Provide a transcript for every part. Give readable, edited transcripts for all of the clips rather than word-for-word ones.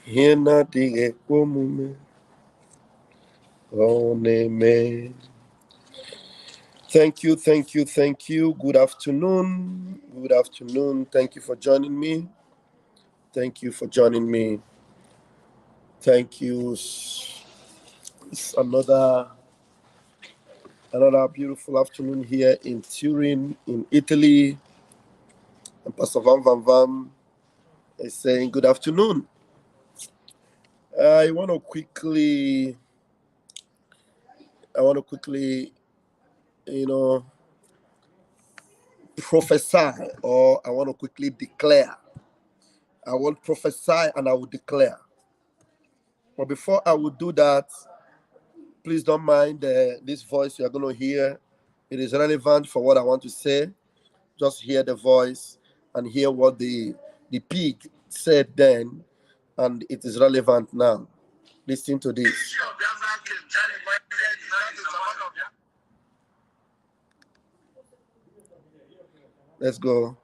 Hina dige komume. Oneme. Thank you, thank you, thank you. Good afternoon. Good afternoon. Thank you for joining me. Thank you for joining me. Thank you. It's another beautiful afternoon here in Turin, in Italy. And Pastor Van Van Van is saying good afternoon. I want to quickly, you know, prophesy, or I want to quickly declare. I will prophesy and I will declare. But before I will do that, please don't mind this voice you are going to hear. It is relevant for what I want to say. Just hear the voice and hear what the pig said then, and it is relevant now. Listen to this. Let's go.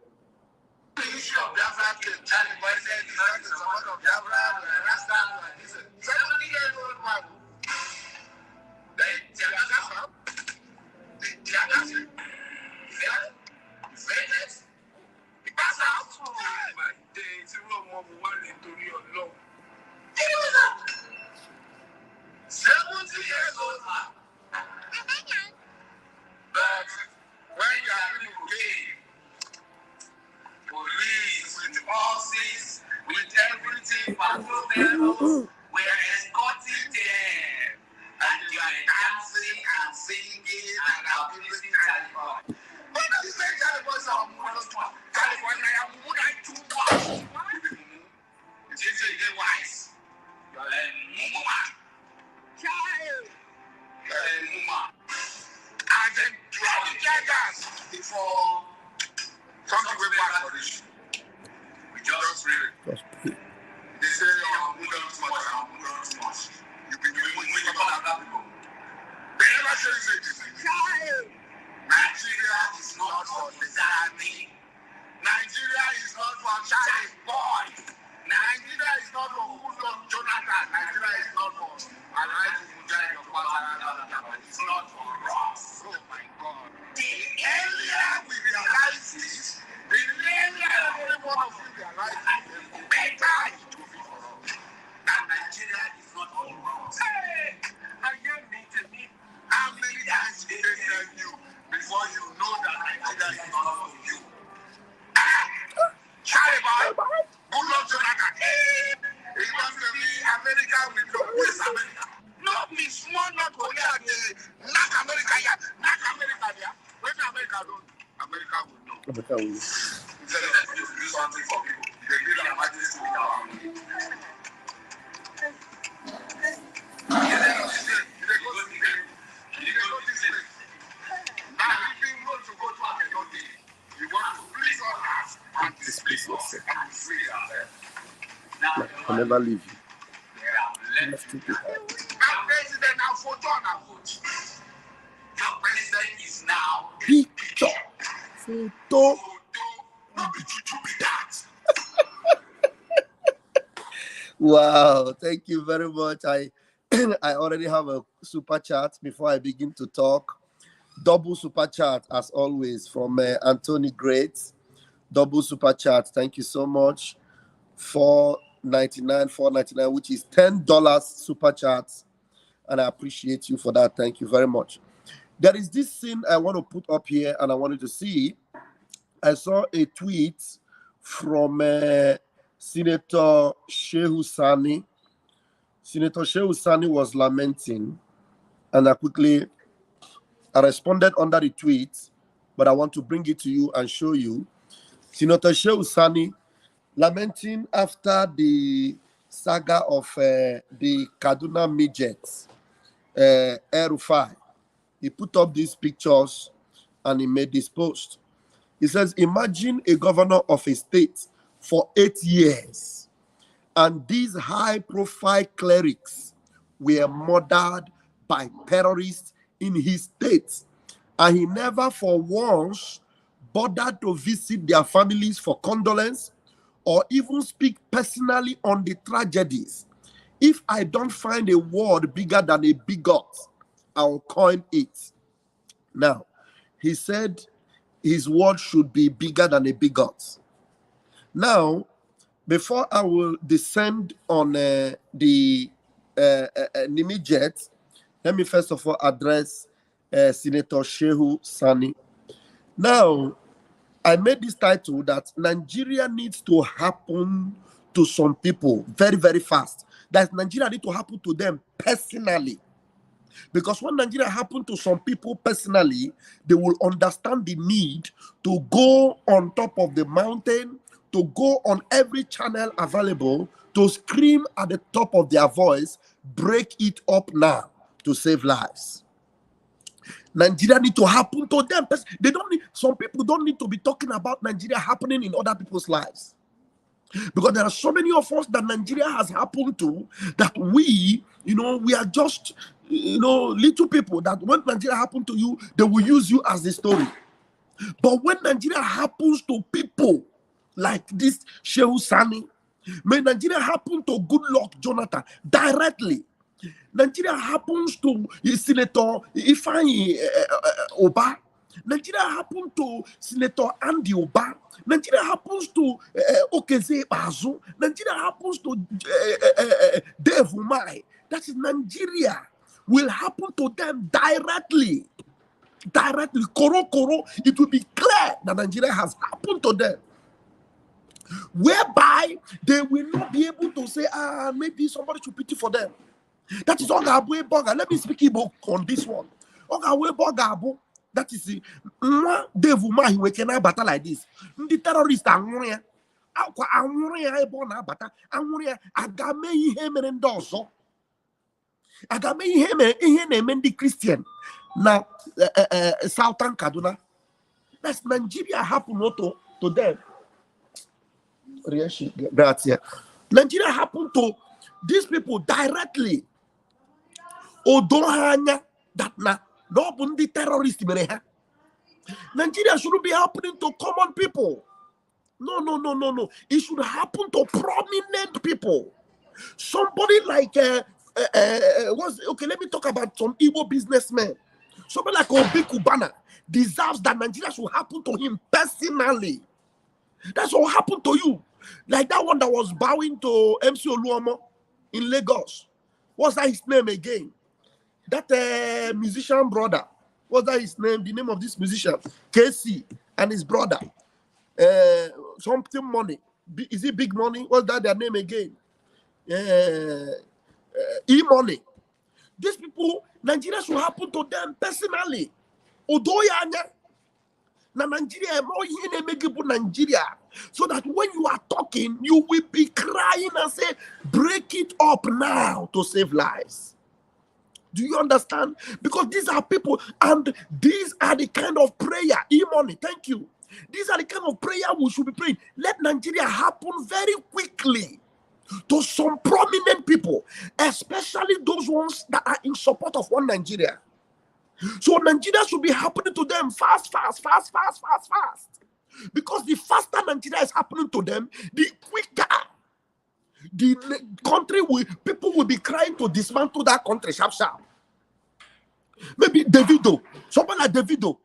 I'll never leave you. Picture. Photo. Wow, thank you very much. I I already have a super chat before I begin to talk. Double super chat as always from Anthony Great. Double super chat. Thank you so much. $4.99, which is $10 super chat, and I appreciate you for that. Thank you very much. There is this scene I want to put up here, and I wanted to see. I saw a tweet from Senator Shehu Sani. Senator Shehu Sani was lamenting, and I responded under the tweet, but I want to bring it to you and show you. Senator Shehu Sani lamenting after the saga of the Kaduna midgets, El-Rufai. He put up these pictures and he made this post. He says, imagine a governor of a state for 8 years, and these high-profile clerics were murdered by terrorists in his state, and he never for once bothered to visit their families for condolence or even speak personally on the tragedies. If I don't find a word bigger than a bigot, I'll coin it. Now, he said his word should be bigger than a bigot. Now, before I will descend on the Nimi jet, let me first of all address Senator Shehu Sani. Now, I made this title that Nigeria needs to happen to some people very, very fast. That Nigeria needs to happen to them personally. Because when Nigeria happens to some people personally, they will understand the need to go on top of the mountain, to go on every channel available, to scream at the top of their voice, break it up now to save lives. Nigeria need to happen to them. They don't need, some people don't need to be talking about Nigeria happening in other people's lives. Because there are so many of us that Nigeria has happened to that we are just, little people that when Nigeria happened to you, they will use you as the story. But when Nigeria happens to people like this Shehu Sani, may Nigeria happen to Goodluck Jonathan directly. Nigeria happens to Senator Ifeanyi Oba. Nigeria happens to Senator Andy Oba. Nigeria happens to Okeze Bazu. Nigeria happens to Dave Umai. That is Nigeria will happen to them directly. Directly. Koro, it will be clear that Nigeria has happened to them. Whereby they will not be able to say, maybe somebody should pity for them. That is Ogabwe Boga. Let me speak Igbo on this one. Ogabwe Boga. That is the Devuma. We cannot battle like this. The terrorists are Amuria. Amuria Ebona Bata. Amuria Agame Hemerendoso. Agame Hemerendi Christian. Now, Southern Kaduna. That's Nigeria happen to them. Nigeria happened to these people directly. Odohanya that na no bundi terrorist mereha. Nigeria shouldn't be happening to common people. No. It should happen to prominent people. Somebody like okay, let me talk about some Igbo businessmen. Somebody like Obi Kubana deserves that Nigeria should happen to him personally. That's what happened to you. Like that one that was bowing to MC Oluomo in Lagos. What's that his name again? That musician brother. What's that his name? The name of this musician. KC and his brother. Something money. Is it Big Money? What's that their name again? E-Money. These people, Nigeria should happen to them personally. Odoyanya. Na Nigeria, Nigeria, so that when you are talking, you will be crying and say, break it up now to save lives. Do you understand? Because these are people, and these are the kind of prayer, E-Money, thank you. These are the kind of prayer we should be praying. Let Nigeria happen very quickly to some prominent people, especially those ones that are in support of one Nigeria. So Nigeria should be happening to them fast. Because the faster Nigeria is happening to them, the quicker the country people will be crying to dismantle that country sharp. Maybe Davido, someone like Davido,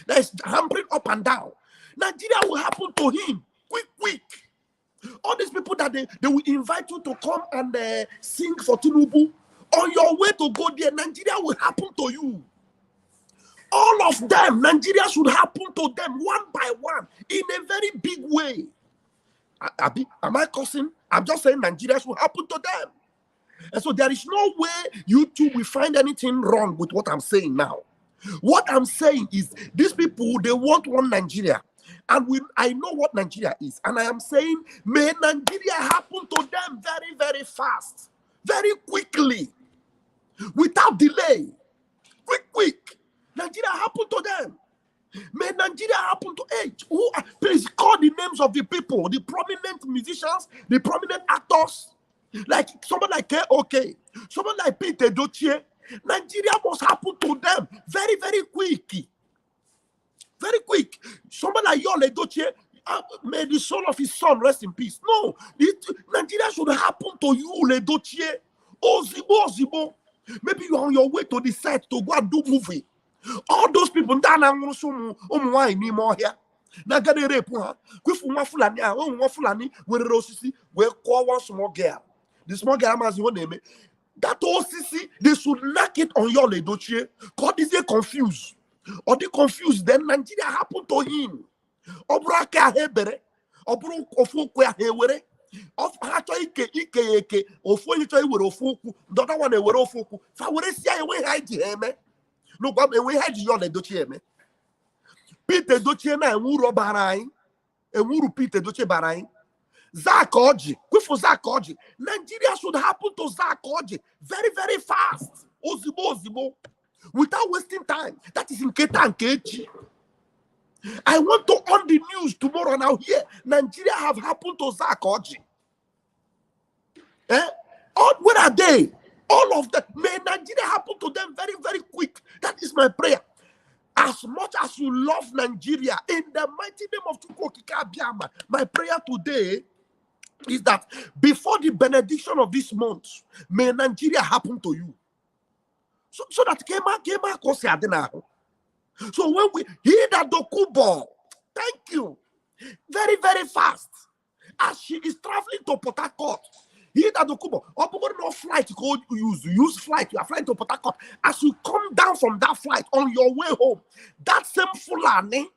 that is hampering up and down. Nigeria will happen to him quick. All these people that they will invite you to come and sing for Tinubu. On your way to go there, Nigeria will happen to you. All of them, Nigeria should happen to them one by one in a very big way. Am I cursing? I'm just saying Nigeria should happen to them. And so there is no way you two will find anything wrong with what I'm saying now. What I'm saying is these people, they want one Nigeria. And I know what Nigeria is. And I am saying, may Nigeria happen to them very, very fast. Very quickly. Without delay. Quick. Nigeria happen to them. May Nigeria happen to age. Please call the names of the people, the prominent musicians, the prominent actors, like someone like KOK, someone like Peter Dochie. Nigeria must happen to them very, very quick. Very quick. Someone like Yole Dochie, may the soul of his son rest in peace. No, Nigeria should happen to you, Le Dotier. Ozibo. Maybe you're on your way to the set to go and do movie. All those people that are more here. Na gade rape ha. Kwifu nwa Fulani a, nwa Fulani were osisi we call one small girl. The small girl has one name. That osisi, they should knock it on your Le Dotier. God is they confused. Or they confused, then Nigeria happened to him. Obraka hebere, obru ofukwe hewere. Of hato ike ofu yito iwere ofuku, ndona one ewere ofuku. Fa were sia ewe haji heme. No gwa ewe haji yo Le Dotier me. Peter Dotier na enwuru barai. Enwuru Peter Dotier barai. Zak Orji, kwifu Zak Orji. Nigeria should happen to Zak Orji very, very fast. Ozibo. Without wasting time. That is in Keta and Kechi. I want to on the news tomorrow now here. Nigeria have happened to Zak Orji. Where are they? All of them. May Nigeria happen to them very, very quick. That is my prayer. As much as you love Nigeria, in the mighty name of Chukwokika Abiyama, my prayer today is that before the benediction of this month, may Nigeria happen to you. So that Kema Kosi Adena. So when we hear that Dokubo, thank you, very, very fast, as she is traveling to Port Harcourt, hear that Dokubo, no flight you use flight, you are flying to Port Harcourt. As you come down from that flight on your way home, that same Fulani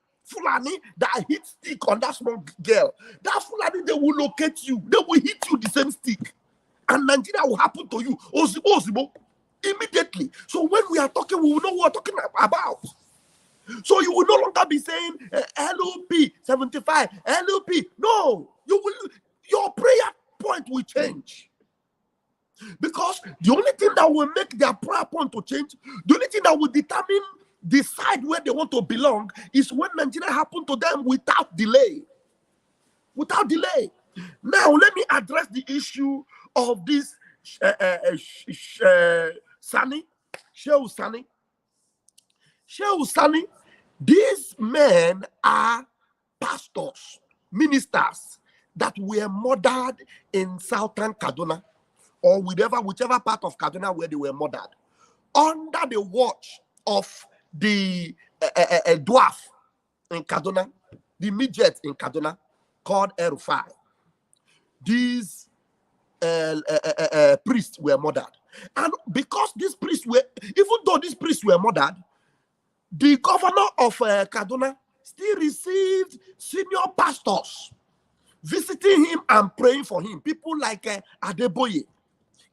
that hit stick on that small girl, that Fulani, they will locate you, they will hit you the same stick, and Nigeria will happen to you. Ozibo. Immediately. So when we are talking, we will know what we're talking about. So you will no longer be saying LOP 75, LOP. No, your prayer point will change. Because the only thing that will make their prayer point to change, the only thing that will decide where they want to belong is when Nigeria happen to them without delay. Without delay. Now let me address the issue of this Shehu Sani. These men are pastors, ministers that were murdered in southern Kaduna or whichever part of Kaduna where they were murdered under the watch of the dwarf in Kaduna, the midget in Kaduna called El-Rufai. These priests were murdered. And because these priests were, even though these priests were murdered, the governor of Kaduna still received senior pastors visiting him and praying for him. People like Adeboye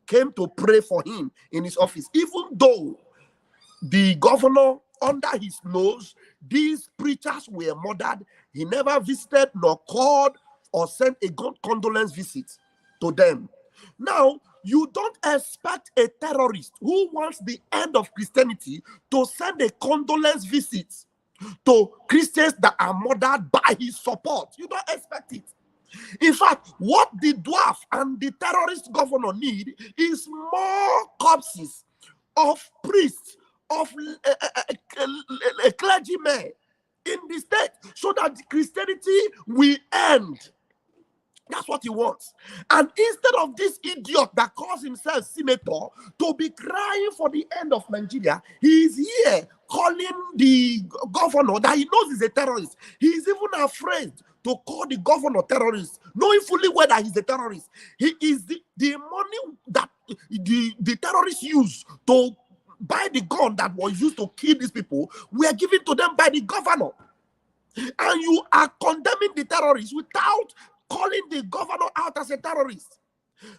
came to pray for him in his office. Even though the governor, under his nose, these preachers were murdered, he never visited nor called or sent a condolence visit to them. Now, you don't expect a terrorist who wants the end of Christianity to send a condolence visit to Christians that are murdered by his support. You don't expect it. In fact, what the dwarf and the terrorist governor need is more corpses of priests, of clergymen in the state, so that Christianity will end. That's what he wants. And instead of this idiot that calls himself senator to be crying for the end of Nigeria, he is here calling the governor that he knows is a terrorist. He is even afraid to call the governor terrorist, knowing fully well that he's a terrorist. He is the money that the terrorists use to buy the gun that was used to kill these people, we are given to them by the governor. And you are condemning the terrorists without calling the governor out as a terrorist.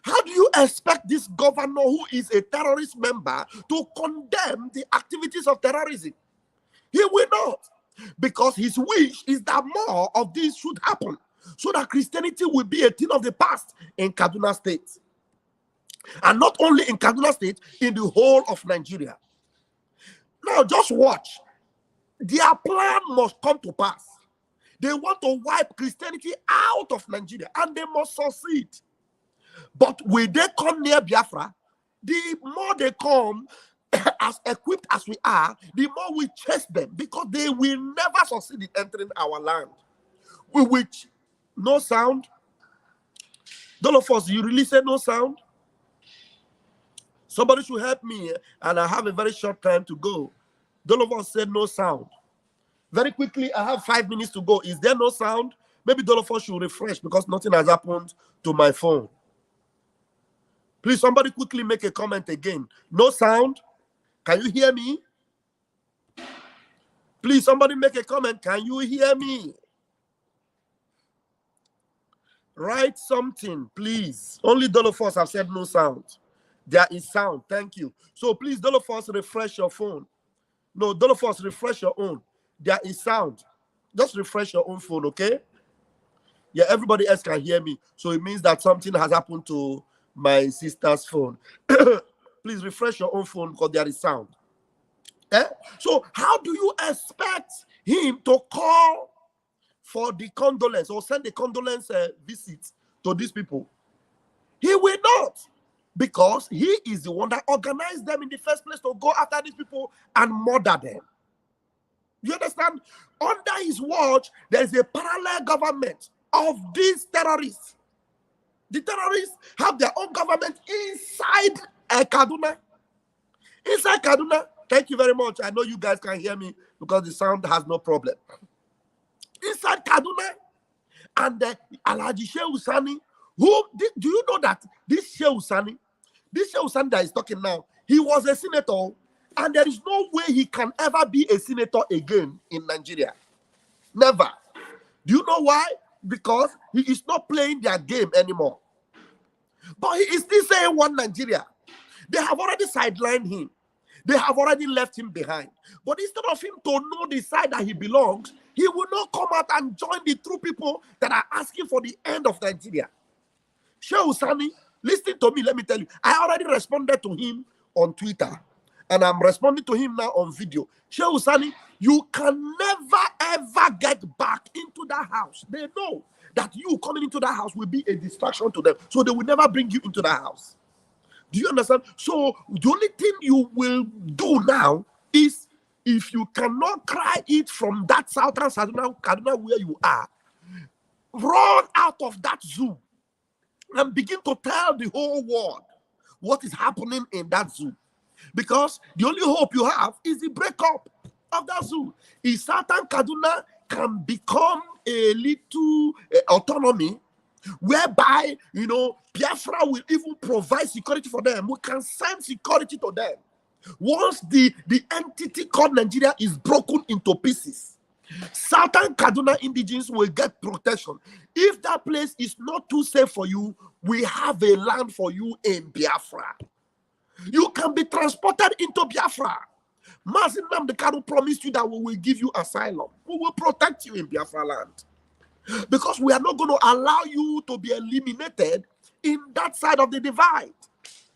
How do you expect this governor, who is a terrorist member, to condemn the activities of terrorism? He will not, because his wish is that more of this should happen, so that Christianity will be a thing of the past in Kaduna State. And not only in Kaduna State, in the whole of Nigeria. Now just watch. Their plan must come to pass. They want to wipe Christianity out of Nigeria, and they must succeed. But when they come near Biafra, the more they come, as equipped as we are, the more we chase them, because they will never succeed in entering our land. which no sound. Dolofos, you really said no sound? Somebody should help me, and I have a very short time to go. Dolofos said no sound. Very quickly, I have 5 minutes to go. Is there no sound? Maybe Dolofos should refresh because nothing has happened to my phone. Please, somebody quickly make a comment again. No sound? Can you hear me? Please, somebody make a comment. Can you hear me? Write something, please. Only Dolofos have said no sound. There is sound. Thank you. So please, Dolofos, refresh your phone. No, Dolofos, refresh your own. There is sound. Just refresh your own phone, okay? Yeah, everybody else can hear me. So it means that something has happened to my sister's phone. Please refresh your own phone because there is sound. Eh? So how do you expect him to call for the condolence or send the condolence visit to these people? He will not, because he is the one that organized them in the first place to go after these people and murder them. You understand? Under his watch, there is a parallel government of these terrorists. The terrorists have their own government inside Kaduna. Inside Kaduna. Thank you very much. I know you guys can hear me because the sound has no problem. Inside Kaduna, and Alhaji Shehu Sani, do you know that this Shehu Sani that is talking now, he was a senator, and there is no way he can ever be a senator again in Nigeria. Never. Do you know why? Because he is not playing their game anymore. But he is still saying one Nigeria. They have already sidelined him. They have already left him behind. But instead of him to know the side that he belongs, he will not come out and join the true people that are asking for the end of Nigeria. Shehu Sani, listen to me, let me tell you. I already responded to him on Twitter, and I'm responding to him now on video. Shehu Sani, you can never ever get back into that house. They know that you coming into that house will be a distraction to them, so they will never bring you into that house. Do you understand? So the only thing you will do now is, if you cannot cry it from that southern Kaduna where you are, run out of that zoo and begin to tell the whole world what is happening in that zoo. Because the only hope you have is the breakup of that zoo. If southern Kaduna can become a little autonomy, whereby, you know, Biafra will even provide security for them. We can send security to them. Once the entity called Nigeria is broken into pieces, Southern Kaduna indigenes will get protection. If that place is not too safe for you, we have a land for you in Biafra. You can be transported into Biafra. Mazin Nnamdi Kanu promised you that we will give you asylum. We will protect you in Biafra land. Because we are not going to allow you to be eliminated in that side of the divide.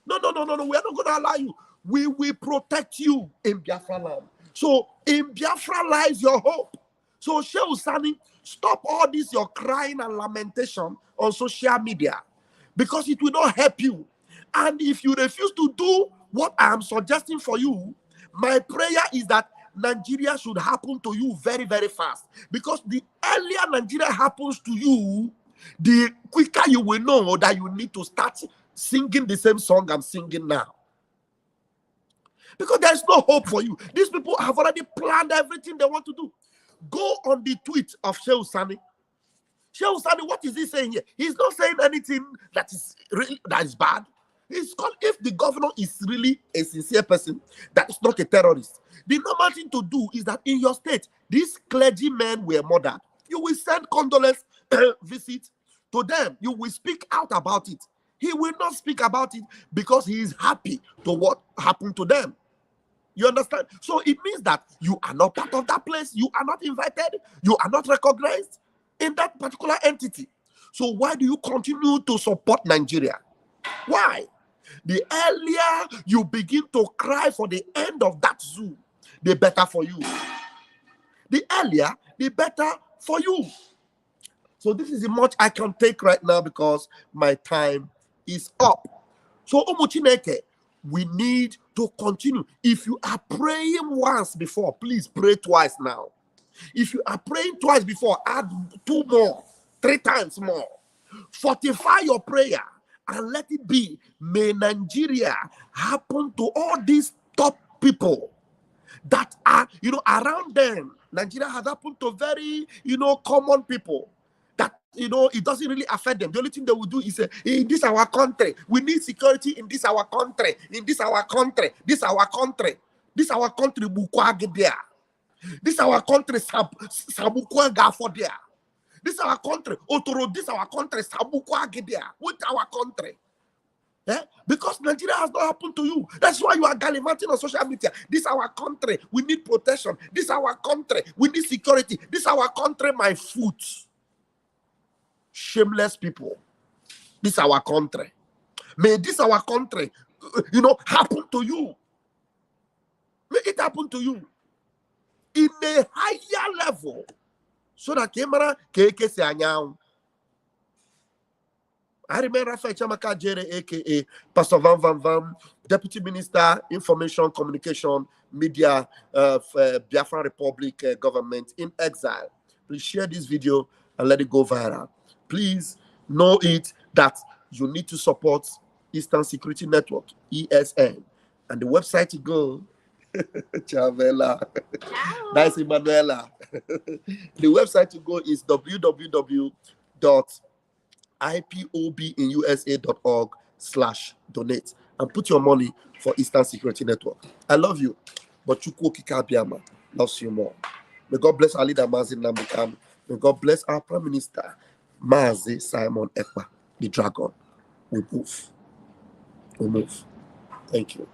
No. We are not going to allow you. We will protect you in Biafra land. So in Biafra lies your hope. So Shehu Sani, stop all this, your crying and lamentation on social media, because it will not help you. And if you refuse to do what I am suggesting for you, my prayer is that Nigeria should happen to you very, very fast. Because the earlier Nigeria happens to you, the quicker you will know that you need to start singing the same song I'm singing now. Because there's no hope for you. These people have already planned everything they want to do. Go on the tweet of Shehu Sani. Shehu Sani, what is he saying here? He's not saying anything that is bad. It's called, if the governor is really a sincere person that is not a terrorist, the normal thing to do is that in your state, these clergymen were murdered. You will send condolence visits to them. You will speak out about it. He will not speak about it because he is happy to what happened to them. You understand? So it means that you are not part of that place. You are not invited. You are not recognized in that particular entity. So why do you continue to support Nigeria? Why? The earlier you begin to cry for the end of that zoo, the better for you. The earlier, the better for you. So this is the much I can take right now because my time is up. So Omuchineke, we need to continue. If you are praying once before, please pray twice now. If you are praying twice before, add 2 more, 3 times more. Fortify your prayer and let it be. May Nigeria happen to all these top people that are, around them. Nigeria has happened to very, common people that, it doesn't really affect them. The only thing they will do is say, in this our country, we need security in this our country, in this our country, this our country, this our country, this our country, there. This our country, Otoro, this our country, with our country. Eh? Because Nigeria has not happened to you. That's why you are gallivanting on social media. This our country, we need protection. This our country, we need security. This our country, my foot. Shameless people. This our country. May this our country, happen to you. May it happen to you in a higher level. So that camera keke se anyang. I remember Rafael Chamaka Jere, aka Pastor Van Van Van, Deputy Minister, Information, Communication, Media of Biafra Republic government in exile. Please share this video and let it go viral. Please know it that you need to support Eastern Security Network, ESN, and the website to go. Chavela. Nice, Emanuela. The website to go is www.ipobinusa.org/donate and put your money for Eastern Security Network. I love you, but Chukwu Kikabiama loves you more. May God bless our leader, Mazi Nambikam. May God bless our Prime Minister, Mazi Simon Ekpa, the dragon. We move. Thank you.